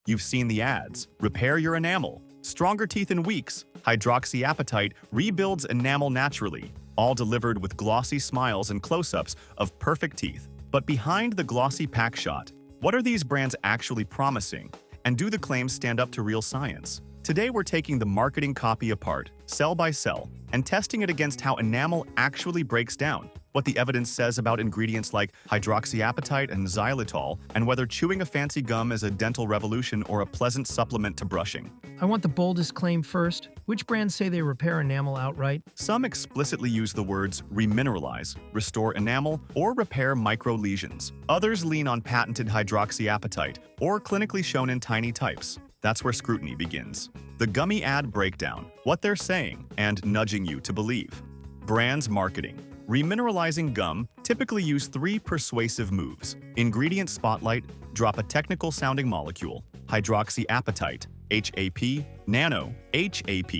You've seen the ads. Repair your enamel. Stronger teeth in weeks. Hydroxyapatite rebuilds enamel naturally, all delivered with glossy smiles and close-ups of perfect teeth. But behind the glossy pack shot, what are these brands actually promising? And do the claims stand up to real science? Today we're taking the marketing copy apart, cell by cell, and testing it against how enamel actually breaks down, what the evidence says about ingredients like hydroxyapatite and xylitol, and whether chewing a fancy gum is a dental revolution or a pleasant supplement to brushing. I want the boldest claim first. Which brands say they repair enamel outright? Some explicitly use the words remineralize, restore enamel, or repair micro lesions. Others lean on patented hydroxyapatite, or clinically shown in tiny types. That's where scrutiny begins. The gummy ad breakdown, what they're saying, and nudging you to believe. Brands marketing. Remineralizing gum typically use 3 persuasive moves. Ingredient spotlight, drop a technical-sounding molecule, hydroxyapatite, HAP, nano, HAP,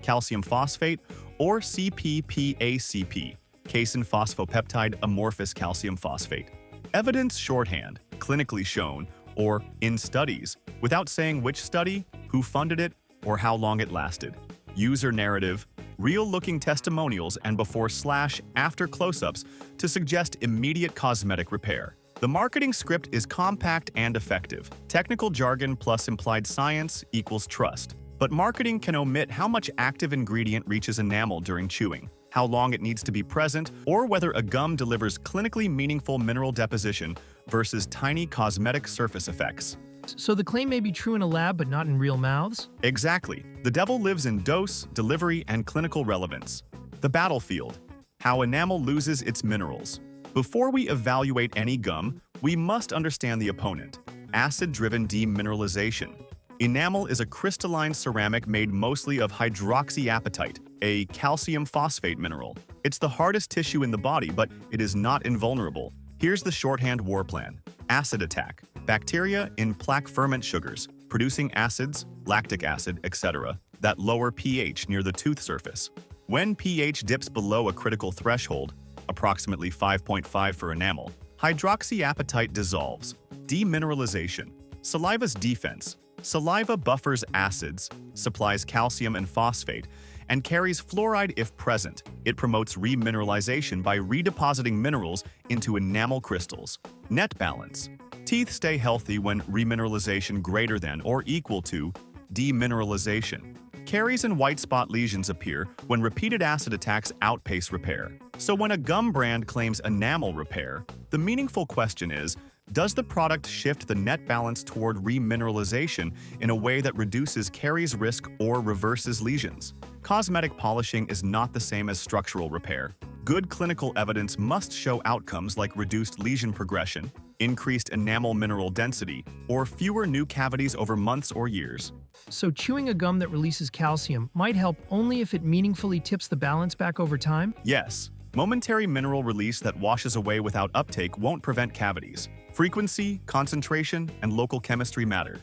calcium phosphate, or CPPACP, casein phosphopeptide amorphous calcium phosphate. Evidence shorthand, clinically shown, or in studies, without saying which study, who funded it, or how long it lasted. User narrative, real-looking testimonials and before/after close-ups to suggest immediate cosmetic repair. The marketing script is compact and effective. Technical jargon plus implied science equals trust. But marketing can omit how much active ingredient reaches enamel during chewing, how long it needs to be present, or whether a gum delivers clinically meaningful mineral deposition versus tiny cosmetic surface effects. So the claim may be true in a lab but not in real mouths? Exactly. The devil lives in dose, delivery, and clinical relevance. The battlefield. How enamel loses its minerals. Before we evaluate any gum, we must understand the opponent. Acid-driven demineralization. Enamel is a crystalline ceramic made mostly of hydroxyapatite, a calcium phosphate mineral. It's the hardest tissue in the body, but it is not invulnerable. Here's the shorthand war plan. Acid attack. Bacteria in plaque ferment sugars, producing acids, lactic acid, etc., that lower pH near the tooth surface. When pH dips below a critical threshold, approximately 5.5 for enamel, hydroxyapatite dissolves. Demineralization. Saliva's defense. Saliva buffers acids, supplies calcium and phosphate, and carries fluoride if present. It promotes remineralization by redepositing minerals into enamel crystals. Net balance. Teeth stay healthy when remineralization greater than or equal to demineralization. Caries and white spot lesions appear when repeated acid attacks outpace repair. So when a gum brand claims enamel repair, the meaningful question is, does the product shift the net balance toward remineralization in a way that reduces caries risk or reverses lesions? Cosmetic polishing is not the same as structural repair. Good clinical evidence must show outcomes like reduced lesion progression, increased enamel mineral density, or fewer new cavities over months or years. So chewing a gum that releases calcium might help only if it meaningfully tips the balance back over time? Yes, momentary mineral release that washes away without uptake won't prevent cavities. Frequency, concentration, and local chemistry matter.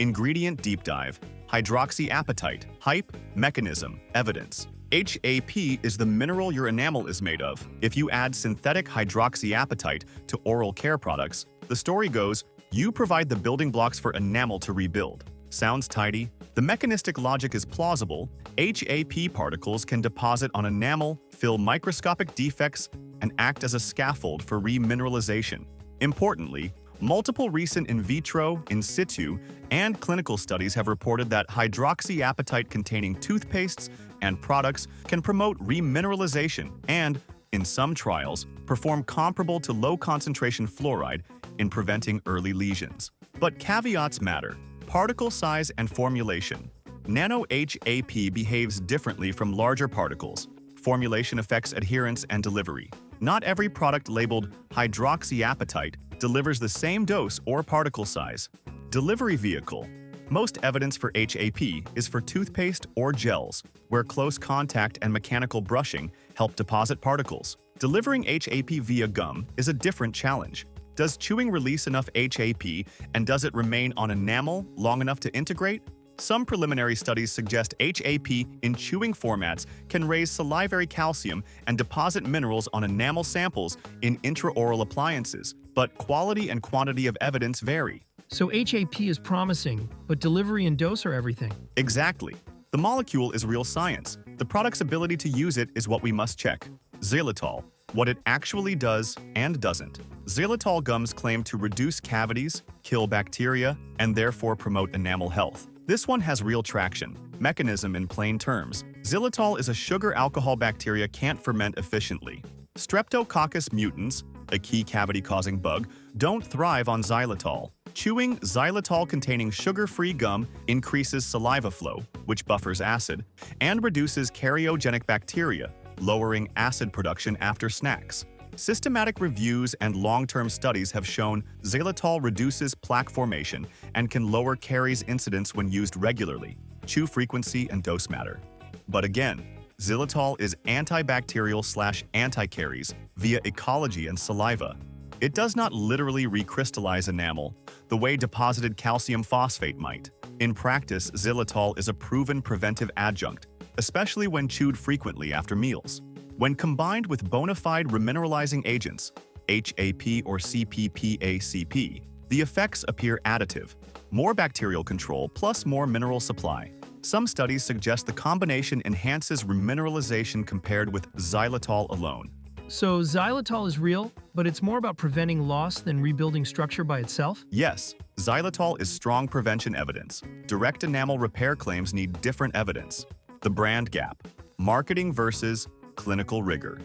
Ingredient deep dive. Hydroxyapatite. Hype, mechanism, evidence. HAP is the mineral your enamel is made of. If you add synthetic hydroxyapatite to oral care products, the story goes, you provide the building blocks for enamel to rebuild. Sounds tidy? The mechanistic logic is plausible. HAP particles can deposit on enamel, fill microscopic defects, and act as a scaffold for remineralization. Importantly, multiple recent in vitro, in situ, and clinical studies have reported that hydroxyapatite-containing toothpastes and products can promote remineralization and, in some trials, perform comparable to low-concentration fluoride in preventing early lesions. But caveats matter. Particle size and formulation. Nano HAP behaves differently from larger particles. Formulation affects adherence and delivery. Not every product labeled hydroxyapatite delivers the same dose or particle size. Delivery vehicle. Most evidence for HAP is for toothpaste or gels, where close contact and mechanical brushing help deposit particles. Delivering HAP via gum is a different challenge. Does chewing release enough HAP, and does it remain on enamel long enough to integrate? Some preliminary studies suggest HAP in chewing formats can raise salivary calcium and deposit minerals on enamel samples in intraoral appliances, but quality and quantity of evidence vary. So HAP is promising, but delivery and dose are everything. Exactly. The molecule is real science. The product's ability to use it is what we must check. Xylitol. What it actually does and doesn't. Xylitol gums claim to reduce cavities, kill bacteria, and therefore promote enamel health. This one has real traction. Mechanism in plain terms. Xylitol is a sugar alcohol bacteria can't ferment efficiently. Streptococcus mutans, a key cavity-causing bug, don't thrive on xylitol. Chewing xylitol-containing sugar-free gum increases saliva flow, which buffers acid, and reduces karyogenic bacteria, lowering acid production after snacks. Systematic reviews and long-term studies have shown xylitol reduces plaque formation and can lower caries incidence when used regularly. Chew frequency and dose matter. But again, xylitol is antibacterial/anti-caries via ecology and saliva. It does not literally recrystallize enamel the way deposited calcium phosphate might. In practice, xylitol is a proven preventive adjunct, especially when chewed frequently after meals. When combined with bona fide remineralizing agents, HAP or CPPACP, the effects appear additive. More bacterial control plus more mineral supply. Some studies suggest the combination enhances remineralization compared with xylitol alone. So xylitol is real, but it's more about preventing loss than rebuilding structure by itself? Yes, xylitol is strong prevention evidence. Direct enamel repair claims need different evidence. The brand gap. Marketing versus clinical rigor.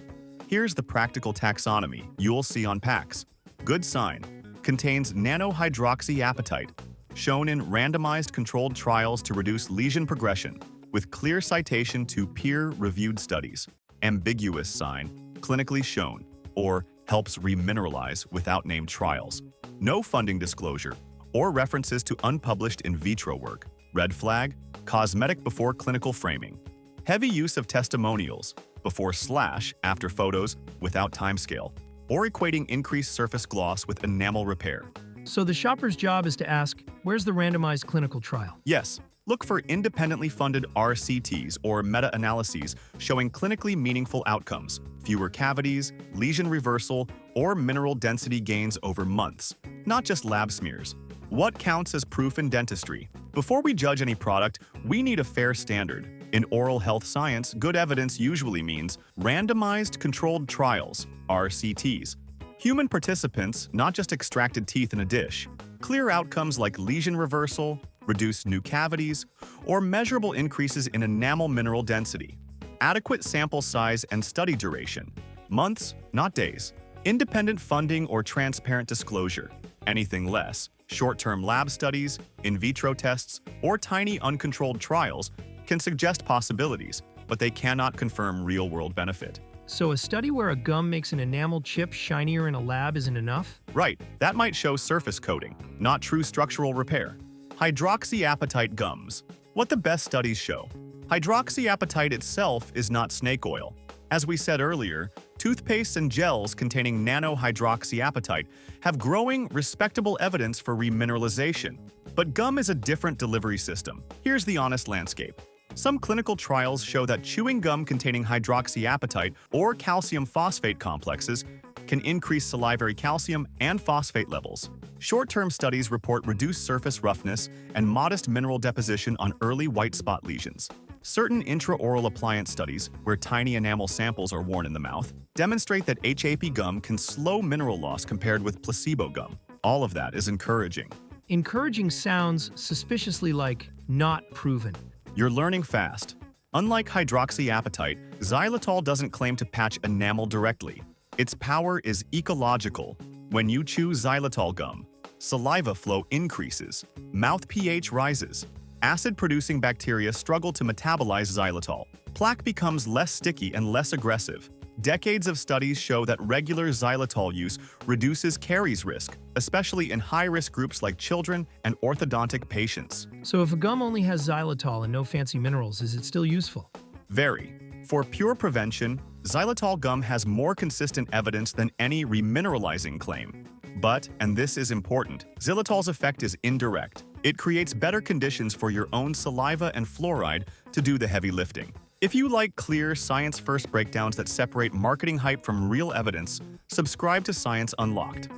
Here's the practical taxonomy you'll see on packs. Good sign. Contains nanohydroxyapatite, shown in randomized controlled trials to reduce lesion progression, with clear citation to peer-reviewed studies. Ambiguous sign. Clinically shown, or helps remineralize without named trials. No funding disclosure, or references to unpublished in vitro work. Red flag. Cosmetic before clinical framing. Heavy use of testimonials, before/after photos without timescale, or equating increased surface gloss with enamel repair. So the shopper's job is to ask, where's the randomized clinical trial? Yes, look for independently funded RCTs or meta-analyses showing clinically meaningful outcomes, fewer cavities, lesion reversal, or mineral density gains over months, not just lab smears. What counts as proof in dentistry? Before we judge any product, we need a fair standard. In oral health science, good evidence usually means randomized controlled trials, RCTs. Human participants, not just extracted teeth in a dish. Clear outcomes like lesion reversal, reduced new cavities, or measurable increases in enamel mineral density. Adequate sample size and study duration. Months, not days. Independent funding or transparent disclosure. Anything less, short-term lab studies, in vitro tests, or tiny uncontrolled trials can suggest possibilities, but they cannot confirm real-world benefit. So a study where a gum makes an enamel chip shinier in a lab isn't enough? Right, that might show surface coating, not true structural repair. Hydroxyapatite gums. What the best studies show. Hydroxyapatite itself is not snake oil. As we said earlier, toothpastes and gels containing nanohydroxyapatite have growing, respectable evidence for remineralization. But gum is a different delivery system. Here's the honest landscape. Some clinical trials show that chewing gum containing hydroxyapatite or calcium phosphate complexes can increase salivary calcium and phosphate levels. Short-term studies report reduced surface roughness and modest mineral deposition on early white spot lesions. Certain intraoral appliance studies, where tiny enamel samples are worn in the mouth, demonstrate that HAP gum can slow mineral loss compared with placebo gum. All of that is encouraging. Encouraging sounds suspiciously like not proven. You're learning fast. Unlike hydroxyapatite, xylitol doesn't claim to patch enamel directly. Its power is ecological. When you chew xylitol gum, saliva flow increases, mouth pH rises, acid-producing bacteria struggle to metabolize xylitol. Plaque becomes less sticky and less aggressive. Decades of studies show that regular xylitol use reduces caries risk, especially in high-risk groups like children and orthodontic patients. So if a gum only has xylitol and no fancy minerals, is it still useful? Very. For pure prevention, xylitol gum has more consistent evidence than any remineralizing claim. But, and this is important, xylitol's effect is indirect. It creates better conditions for your own saliva and fluoride to do the heavy lifting. If you like clear, science-first breakdowns that separate marketing hype from real evidence, subscribe to Science Unlocked.